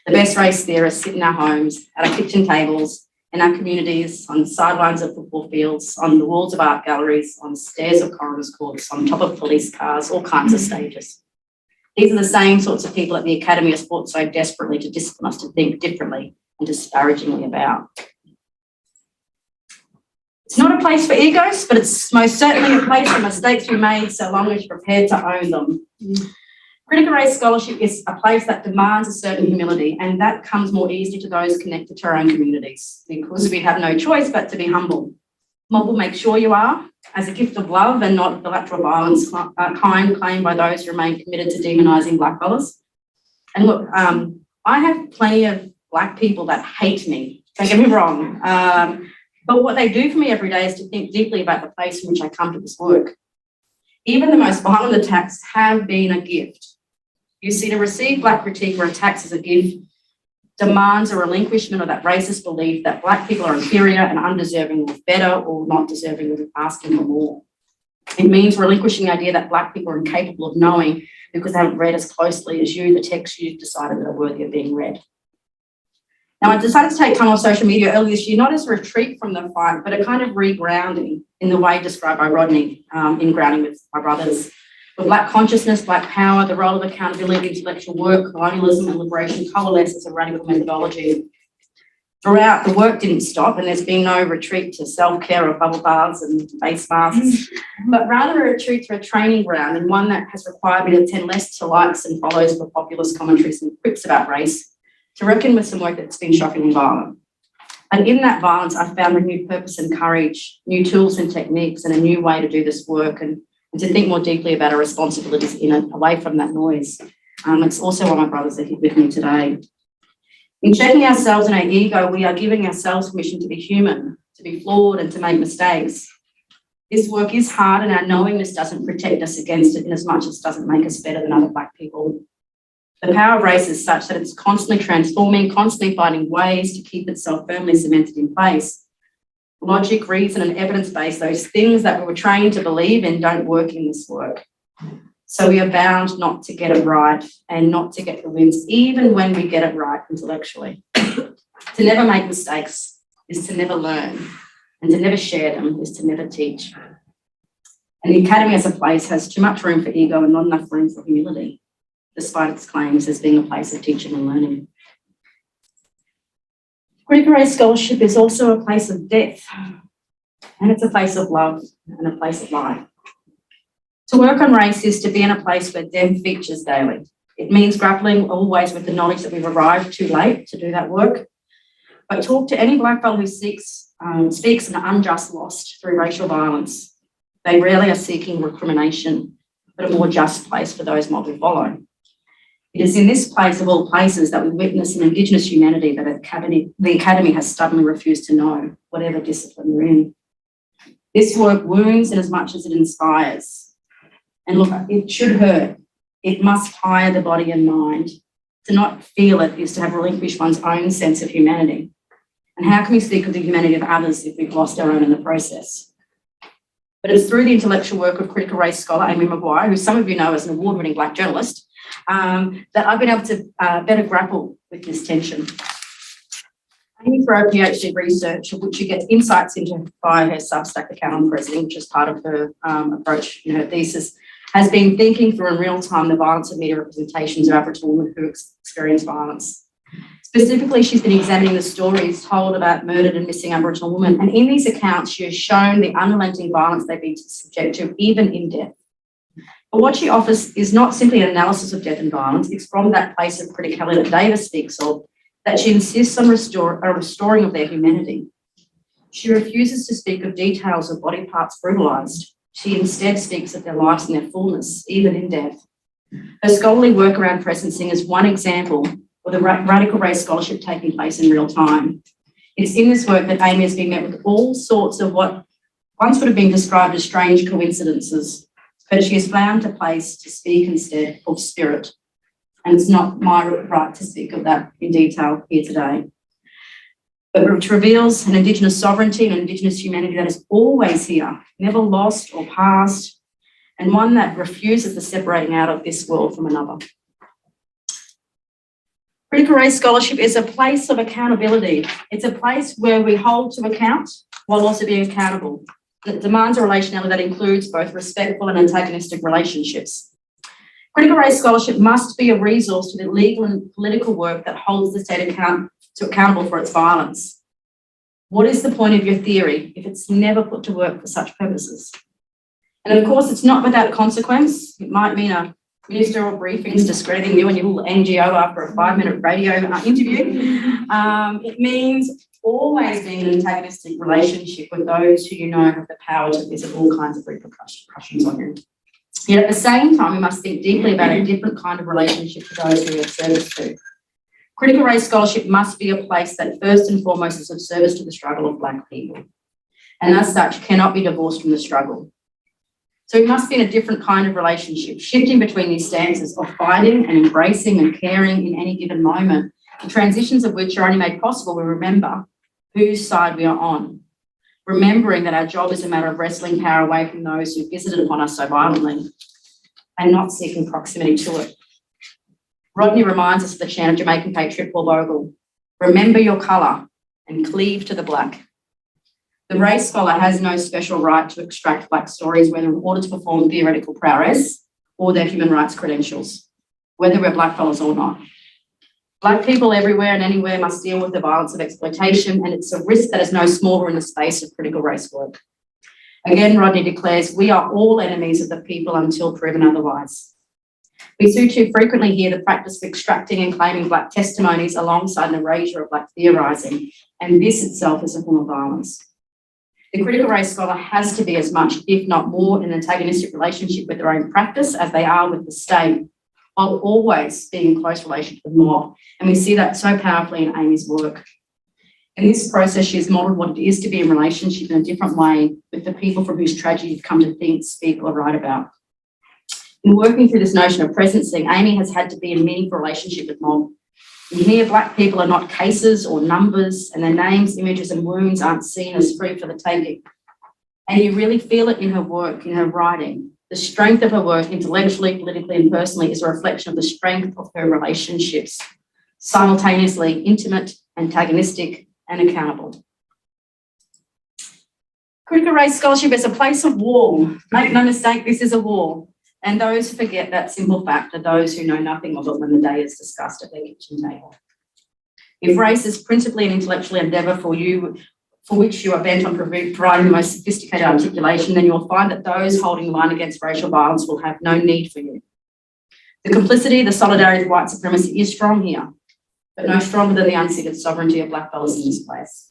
The best race theorists sit in our homes, at our kitchen tables, in our communities, on the sidelines of football fields, on the walls of art galleries, on stairs of coroners' courts, on top of police cars, all kinds of stages. These are the same sorts of people that the academy has fought so desperately to discipline us to think differently and disparagingly about. It's not a place for egos, but it's most certainly a place for mistakes we made so long as you're prepared to own them. Critical race scholarship is a place that demands a certain humility, and that comes more easily to those connected to our own communities because we have no choice but to be humble. Mob will make sure you are, as a gift of love and not the lateral violence kind claimed by those who remain committed to demonising blackfellas. And look, I have plenty of black people that hate me, don't get me wrong, but what they do for me every day is to think deeply about the place from which I come to this work. Even the most violent attacks have been a gift. You see, to receive black critique or attacks as a gift demands a relinquishment of that racist belief that black people are inferior and undeserving of better or not deserving of asking for more. It means relinquishing the idea that black people are incapable of knowing because they haven't read as closely as you the text you've decided that are worthy of being read. Now, I decided to take time off social media earlier this year, not as a retreat from the fight, but a kind of regrounding in the way described by Rodney in Grounding with My Brothers. With black consciousness, black power, the role of accountability, intellectual work, colonialism and liberation coalesce as a radical methodology. Throughout, the work didn't stop and there's been no retreat to self-care or bubble baths and face masks, but rather a retreat to a training ground and one that has required me to attend less to likes and follows for populist commentaries and quips about race, to reckon with some work that's been shockingly violent. And in that violence, I found renewed purpose and courage, new tools and techniques and a new way to do this work and to think more deeply about our responsibilities away from that noise. It's also why my brothers are here with me today. In checking ourselves and our ego, we are giving ourselves permission to be human, to be flawed and to make mistakes. This work is hard and our knowingness doesn't protect us against it in as much as it doesn't make us better than other black people. The power of race is such that it's constantly transforming, constantly finding ways to keep itself firmly cemented in place. Logic, reason, and evidence-based, those things that we were trained to believe in don't work in this work. So we are bound not to get it right and not to get the wins, even when we get it right intellectually. To never make mistakes is to never learn, and to never share them is to never teach. And the academy as a place has too much room for ego and not enough room for humility, despite its claims as being a place of teaching and learning. Critical race scholarship is also a place of depth, and it's a place of love and a place of life. To work on race is to be in a place where depth features daily. It means grappling always with the knowledge that we've arrived too late to do that work. But talk to any black fellow who speaks an unjust loss through racial violence. They rarely are seeking recrimination, but a more just place for those mob who follow. It is in this place of all places that we witness an Indigenous humanity that the Academy has stubbornly refused to know, whatever discipline we're in. This work wounds in as much as it inspires. And look, it should hurt. It must tire the body and mind. To not feel it is to have relinquished one's own sense of humanity. And how can we speak of the humanity of others if we've lost our own in the process? But it's through the intellectual work of critical race scholar Amy Maguire, who some of you know as an award-winning black journalist, that I've been able to better grapple with this tension. Amy, for her PhD research, which she gets insights into via her Substack account on President, which is part of her approach in her thesis, has been thinking through in real time the violence of media representations of Aboriginal women who experience violence. Specifically, she's been examining the stories told about murdered and missing Aboriginal women, and in these accounts, she has shown the unrelenting violence they've been subject to, even in death. But what she offers is not simply an analysis of death and violence. It's from that place of criticality that Davis speaks of, that she insists on restoring of their humanity. She refuses to speak of details of body parts brutalised. She instead speaks of their lives in their fullness, even in death. Her scholarly work around presencing is one example of the radical race scholarship taking place in real time. It's in this work that Amy has been met with all sorts of what once would have been described as strange coincidences, but she has found a place to speak instead of spirit. And it's not my right to speak of that in detail here today. But it reveals an Indigenous sovereignty and Indigenous humanity that is always here, never lost or past, and one that refuses the separating out of this world from another. Critical race scholarship is a place of accountability. It's a place where we hold to account while also being accountable. It demands a relationality that includes both respectful and antagonistic relationships. Critical race scholarship must be a resource to the legal and political work that holds the state accountable for its violence. What is the point of your theory if it's never put to work for such purposes? And of course, it's not without consequence. It might mean a ministerial briefings discrediting you and your little NGO after a 5-minute radio interview. It means always being in an antagonistic relationship with those who you know have the power to visit all kinds of repercussions on you. Yet at the same time, we must think deeply about a different kind of relationship to those who we have service to. Critical race scholarship must be a place that first and foremost is of service to the struggle of Black people, and as such cannot be divorced from the struggle. So we must be in a different kind of relationship, shifting between these stances of fighting and embracing and caring in any given moment, the transitions of which are only made possible when we remember whose side we are on, remembering that our job is a matter of wresting power away from those who visited upon us so violently and not seeking proximity to it. Rodney reminds us of the chant of Jamaican patriot Paul Bogle, remember your colour and cleave to the Black. The race scholar has no special right to extract Black stories, whether in order to perform theoretical prowess or their human rights credentials, whether we're Blackfellas or not. Black people everywhere and anywhere must deal with the violence of exploitation, and it's a risk that is no smaller in the space of critical race work. Again, Rodney declares, we are all enemies of the people until proven otherwise. We too frequently hear the practice of extracting and claiming Black testimonies alongside an erasure of Black theorising, and this itself is a form of violence. The critical race scholar has to be as much, if not more, in an antagonistic relationship with their own practice as they are with the state, while always being in close relation to the mob. And we see that so powerfully in Amy's work. In this process, she has modelled what it is to be in relationship in a different way with the people from whose tragedy you've come to think, speak, or write about. In working through this notion of presencing, Amy has had to be in a meaningful relationship with mob. And here, Black people are not cases or numbers, and their names, images, and wounds aren't seen as free for the taking. And you really feel it in her work, in her writing. The strength of her work, intellectually, politically, and personally, is a reflection of the strength of her relationships, simultaneously intimate, antagonistic, and accountable. Critical race scholarship is a place of war. Make no mistake, this is a war. And those who forget that simple fact are those who know nothing of it when the day is discussed at their kitchen table. If race is principally an intellectual endeavour for which you are bent on providing the most sophisticated articulation, then you'll find that those holding the line against racial violence will have no need for you. The complicity, the solidarity of white supremacy is strong here, but no stronger than the unceded sovereignty of Blackfellas in this place.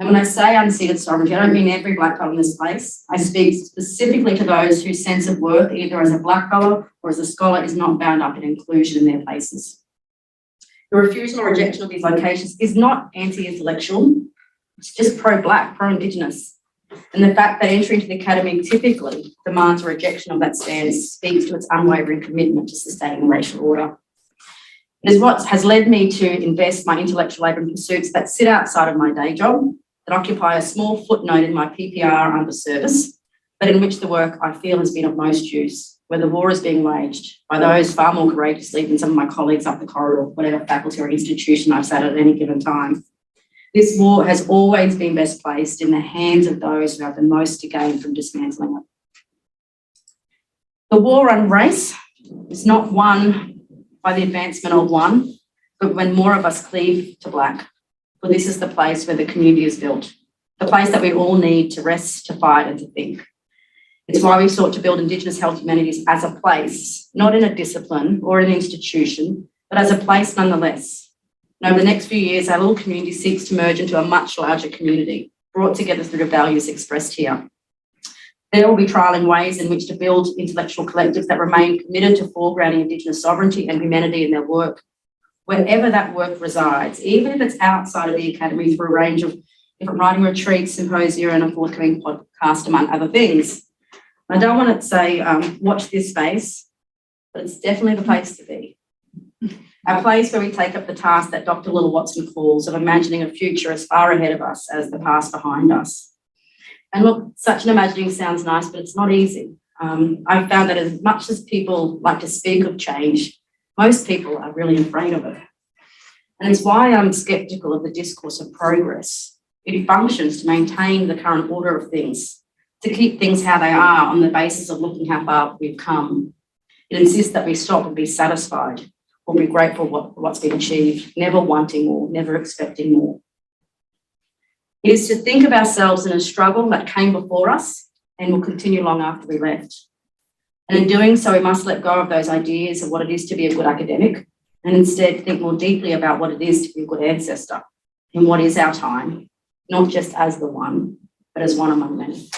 And when I say unceded sovereignty, I don't mean every Blackfella in this place. I speak specifically to those whose sense of worth, either as a Blackfella or as a scholar, is not bound up in inclusion in their places. The refusal or rejection of these locations is not anti-intellectual, it's just pro-Black, pro-Indigenous. And the fact that entry into the academy typically demands a rejection of that stance speaks to its unwavering commitment to sustaining racial order. It is what has led me to invest my intellectual labour in pursuits that sit outside of my day job, that occupy a small footnote in my PPR under service, but in which the work I feel has been of most use, where the war is being waged by those far more courageously than some of my colleagues up the corridor, whatever faculty or institution I've sat at any given time. This war has always been best placed in the hands of those who have the most to gain from dismantling it. The war on race is not won by the advancement of one, but when more of us cleave to Black. For this is the place where the community is built, the place that we all need to rest, to fight, and to think. It's why we've sought to build Indigenous Health Humanities as a place, not in a discipline or an institution, but as a place nonetheless. And over the next few years, our little community seeks to merge into a much larger community, brought together through the values expressed here. There will be trialling ways in which to build intellectual collectives that remain committed to foregrounding Indigenous sovereignty and humanity in their work, wherever that work resides, even if it's outside of the Academy, through a range of different writing retreats, symposia, and a forthcoming podcast, among other things. I don't want to say watch this space, but it's definitely the place to be. A place where we take up the task that Dr. Little Watson calls of imagining a future as far ahead of us as the past behind us. And look, such an imagining sounds nice, but it's not easy. I've found that as much as people like to speak of change, most people are really afraid of it. And it's why I'm sceptical of the discourse of progress. It functions to maintain the current order of things, to keep things how they are on the basis of looking how far we've come. It insists that we stop and be satisfied or be grateful for what's been achieved, never wanting more, never expecting more. It is to think of ourselves in a struggle that came before us and will continue long after we left. And in doing so, we must let go of those ideas of what it is to be a good academic and instead think more deeply about what it is to be a good ancestor and what is our time, not just as the one, but as one among many.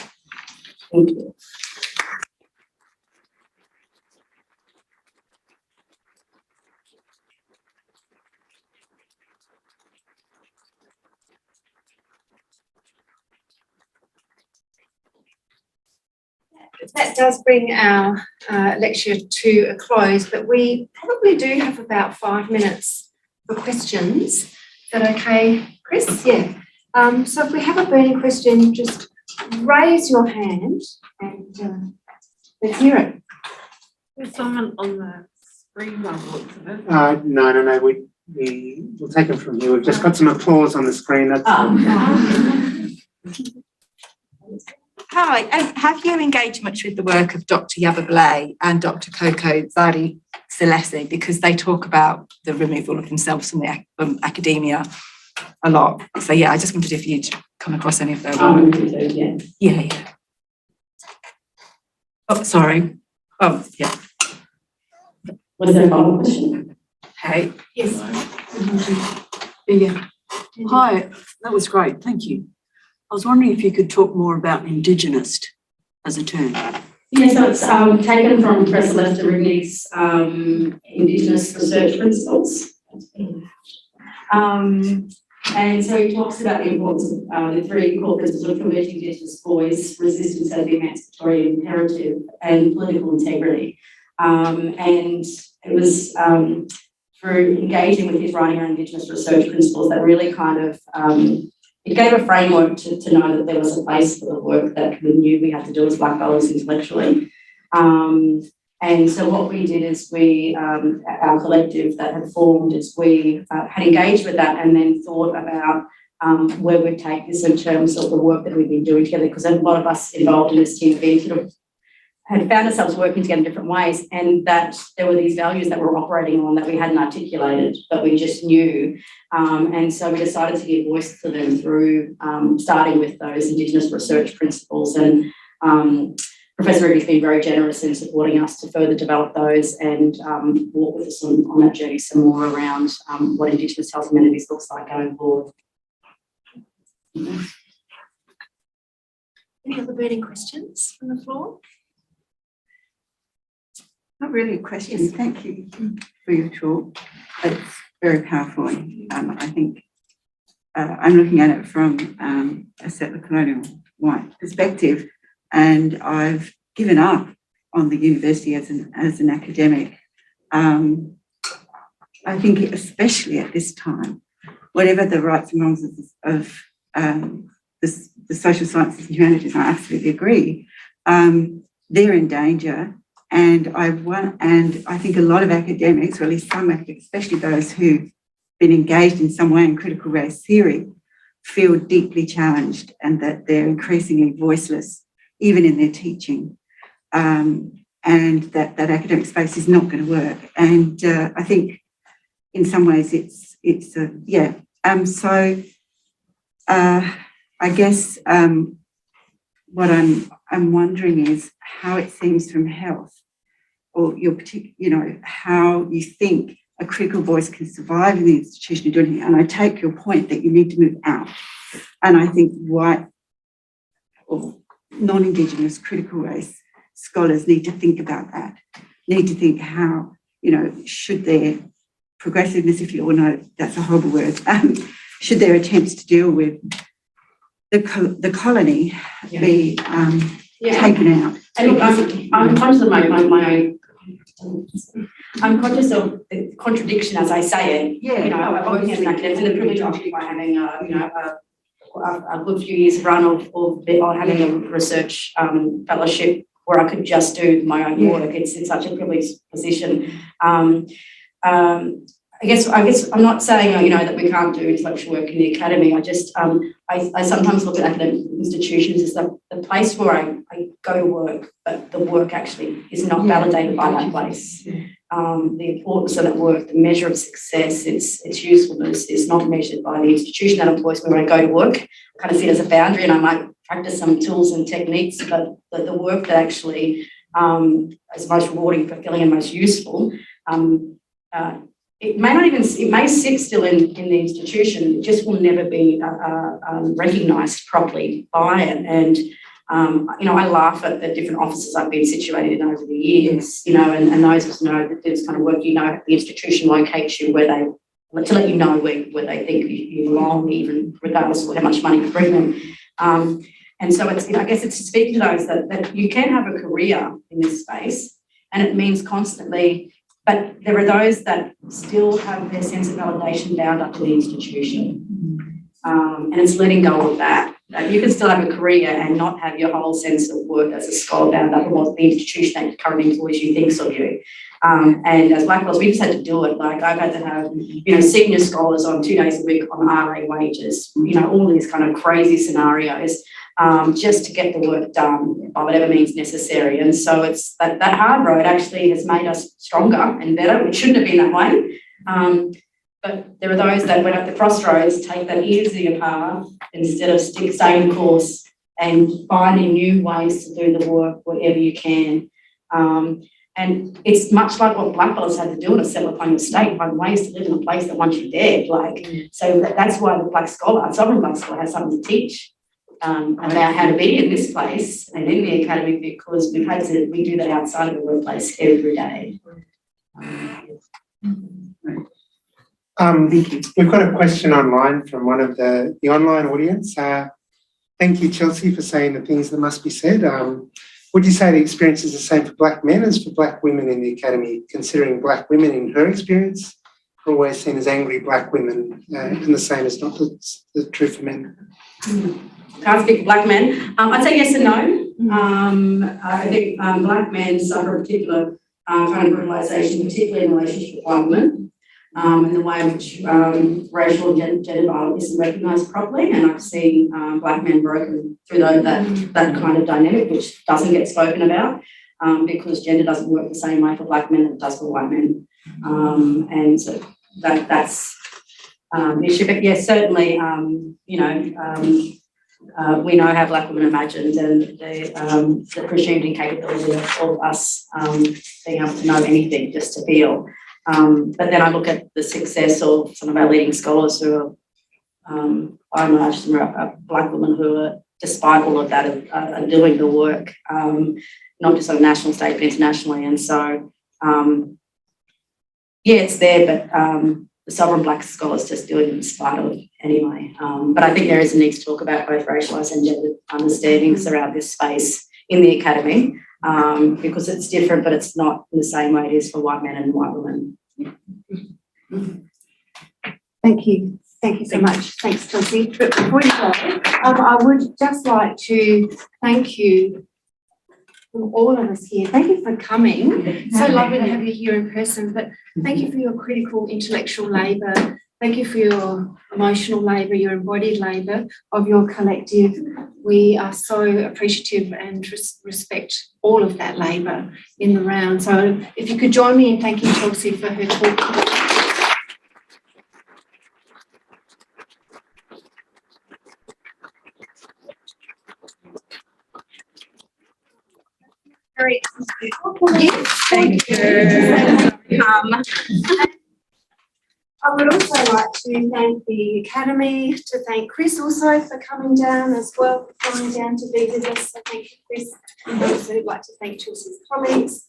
Thank you. That does bring our lecture to a close, but we probably do have about 5 minutes for questions. Is that okay, Chris? Yeah. So if we have a burning question, just raise your hand and let's hear it. There's someone on the screen by the looks of it. No. We'll take it from here. We've just got some applause on the screen. That's Hi, have you engaged much with the work of Dr. Yabablay and Dr. Coco Zadi Selesi, because they talk about the removal of themselves from the academia a lot? So yeah, I just wondered if you'd come across any of their work. Yeah. Oh, sorry. Oh, yeah. What is their final question? Hey. Yes. Yeah. Hi, that was great. Thank you. I was wondering if you could talk more about Indigenous as a term. Yeah, so it's taken from Professor Lester Rigney's Indigenous research principles. And so he talks about the importance of the three core principles of promoting Indigenous voice, resistance as the emancipatory imperative, and political integrity. And it was through engaging with his writing on Indigenous research principles that really kind of it gave a framework to know that there was a place for the work that we knew we had to do as blackfellows intellectually. And so what we did is our collective that had formed is we had engaged with that and then thought about where we'd take this in terms of the work that we've been doing together, because a lot of us involved in this team have been sort of had found ourselves working together in different ways, and that there were these values that we're operating on that we hadn't articulated, but we just knew. And so we decided to give voice to them through starting with those Indigenous research principles. And Professor Ruby's been very generous in supporting us to further develop those and walk with us on that journey some more around what Indigenous Health Humanities looks like going forward. Any other burning questions from the floor? Not really a question. Thank you for your talk. It's very powerful. I think I'm looking at it from a settler colonial white perspective, and I've given up on the university as an academic. I think especially at this time, whatever the rights and wrongs of the social sciences and humanities, I absolutely agree. They're in danger. And I think a lot of academics, or at least some academics, especially those who've been engaged in some way in critical race theory, feel deeply challenged and that they're increasingly voiceless, even in their teaching, and that academic space is not going to work. And I think in some ways so I guess what I'm wondering is how it seems from health, or your particular, how you think a critical voice can survive in the institution you're doing. And I take your point that you need to move out. And I think non-Indigenous critical race scholars need to think about that, need to think how, should their progressiveness, if you all know that's a horrible word, should their attempts to deal with the colony be taken out. And look, I'm conscious of my own. I'm conscious of the contradiction as I say it. Yeah. I'm working as an academic, and the privilege of having a good few years run of having a research fellowship where I could just do my own work. It's such a privileged position. I guess I'm not saying that we can't do intellectual work in the academy. I just I sometimes look at academic institutions as the place where I go to work, but the work actually is not validated by that place. The importance of that work, the measure of success, its usefulness is not measured by the institution that employs me when I go to work. I kind of see it as a boundary, and I might practice some tools and techniques, but the work that actually is most rewarding, fulfilling, and most useful. It may sit still in the institution, it just will never be recognised properly by it. And, I laugh at the different offices I've been situated in over the years, and those of us know that this kind of work, the institution locates you where to let you know where they think you belong, even regardless of how much money you bring them. And so it's, I guess it's speaking to those that you can have a career in this space, and it means constantly. But there are those that still have their sense of validation bound up to the institution. And it's letting go of that. You can still have a career and not have your whole sense of work as a scholar bound up to what the institution that currently employs you thinks of you. And as Black Belts, we just had to do it. Like I've had to have, senior scholars on 2 days a week on RA wages, all these kind of crazy scenarios. Just to get the work done by whatever means necessary. And so it's that hard road actually has made us stronger and better. It shouldn't have been that way. But there are those that went at the crossroads, take that easier path instead of staying the course and finding new ways to do the work wherever you can. And it's much like what Black Belts had to do in a settler-colonial state, find ways to live in a place that wants you dead. So that's why the Black scholar, sovereign Black scholar, has something to teach. About how to be in this place and in the academy, because we do that outside of the workplace every day. We've got a question online from one of the online audience. Thank you, Chelsea, for saying the things that must be said. Would you say the experience is the same for Black men as for Black women in the academy, considering Black women in her experience are always seen as angry Black women, and the same is not the true for men? Can't speak for Black men. I'd say yes and no. I think Black men suffer a particular kind of brutalisation, particularly in relationship with white women, and the way in which racial and gender violence isn't recognised properly. And I've seen Black men broken through that kind of dynamic, which doesn't get spoken about because gender doesn't work the same way for Black men as it does for white men. And so that's the issue. But yes, certainly, we know how Black women are imagined and the presumed incapability of us being able to know anything, just to feel. But then I look at the success of some of our leading scholars who are, by and large, some are Black women who are, despite all of that, are doing the work, not just on a national stage, but internationally. And so, it's there, but the sovereign Black scholars just do it in spite of anyway. But I think there is a need to talk about both racialised and gendered understandings around this space in the academy because it's different, but it's not in the same way it is for white men and white women. Thank you. Thank you so much. Thanks, Chelsea. But before you go, I would just like to thank you from all of us here. Thank you for coming. So lovely to have you here in person, but thank you for your critical intellectual labour. Thank you for your emotional labour, your embodied labour of your collective. We are so appreciative and respect all of that labour in the round. So if you could join me in thanking Chelsea for her talk. Thank you. I would also like to thank the Academy, to thank Chris also for coming down as well, for coming down to be with us. So thank you, Chris. I'd also like to thank Chelsea's colleagues,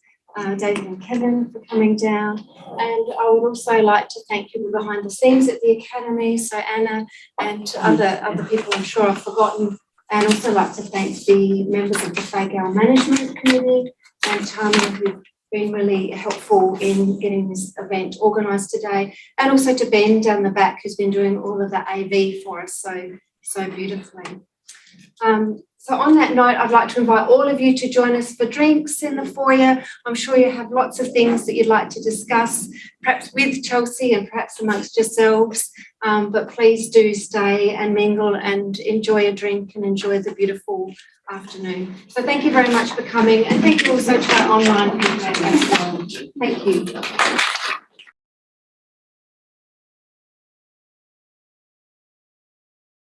David and Kevin, for coming down. And I would also like to thank people behind the scenes at the Academy, so Anna and other people I'm sure I've forgotten. And also like to thank the members of the Fay Gale Management Committee and Tanya, who've been really helpful in getting this event organised today, and also to Ben down the back, who's been doing all of the AV for us so beautifully. So on that note, I'd like to invite all of you to join us for drinks in the foyer. I'm sure you have lots of things that you'd like to discuss, perhaps with Chelsea and perhaps amongst yourselves, but please do stay and mingle and enjoy a drink and enjoy the beautiful afternoon. So thank you very much for coming, and thank you also to our online people as well. Thank you.